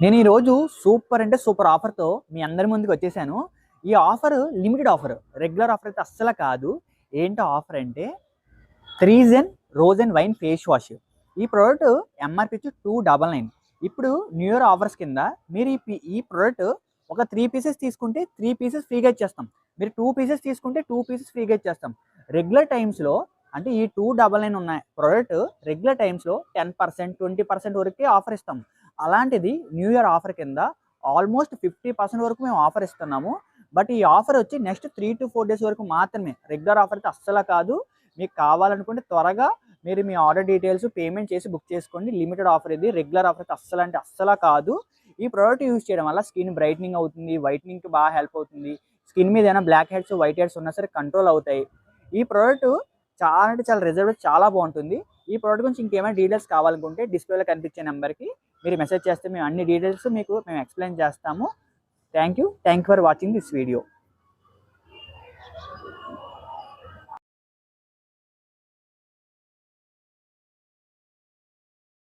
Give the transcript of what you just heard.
నేను ఈరోజు సూపర్ అంటే సూపర్ ఆఫర్తో మీ అందరి ముందుకు వచ్చేసాను. ఈ offer limited offer, regular offer అయితే అస్సలు కాదు. ఏంటో ఆఫర్ అంటే 3 జెన్ rose and wine face wash. ఈ ప్రోడక్ట్ ఎంఆర్పి వచ్చి 299. ఇప్పుడు న్యూ ఇయర్ ఆఫర్స్ కింద మీరు ఈ ప్రోడక్ట్ ఒక 3 పీసెస్ తీసుకుంటే 3 పీసెస్ ఫ్రీగా ఇచ్చేస్తాం. మీరు 2 పీసెస్ తీసుకుంటే 2 పీసెస్ ఫ్రీగా ఇచ్చేస్తాం. రెగ్యులర్ టైమ్స్లో అంటే ఈ 299 ఉన్న ప్రోడక్ట్ రెగ్యులర్ టైమ్స్లో 10%, 20% వరకే ఆఫర్ ఇస్తాం. అలాంటిది న్యూ ఇయర్ ఆఫర్ కింద ఆల్మోస్ట్ 50% వరకు మేము ఆఫర్ ఇస్తున్నాము. బట్ ఈ ఆఫర్ వచ్చి నెక్స్ట్ 3 to 4 డేస్ వరకు మాత్రమే. రెగ్యులర్ ఆఫర్ అయితే అస్సలు కాదు. మీకు కావాలనుకుంటే త్వరగా మీరు మీ ఆర్డర్ డీటెయిల్స్ పేమెంట్ చేసి బుక్ చేసుకోండి. లిమిటెడ్ ఆఫర్ ఇది. రెగ్యులర్ ఆఫర్ అయితే అస్సలు అంటే అస్సలు కాదు. ఈ ప్రోడక్ట్ యూజ్ చేయడం వల్ల స్కిన్ బ్రైట్నింగ్ అవుతుంది, వైట్నింగ్కి బాగా హెల్ప్ అవుతుంది. స్కిన్ మీద ఏమైనా బ్లాక్ హెడ్స్, వైట్ హెడ్స్ ఉన్నా సరే కంట్రోల్ అవుతాయి. ఈ ప్రోడక్ట్ చాలా అంటే చాలా రిజల్ట్ చాలా బాగుంటుంది. ఈ ప్రోడక్ట్ గురించి ఇంకేమైనా డీటెయిల్స్ కావాలనుకుంటే డిస్ప్లేలో కనిపించే నెంబర్కి మీరు మెసేజ్ చేస్తే మేము అన్ని డీటెయిల్స్ మేము ఎక్స్ప్లెయిన్ చేస్తాము. Thank you for watching this video.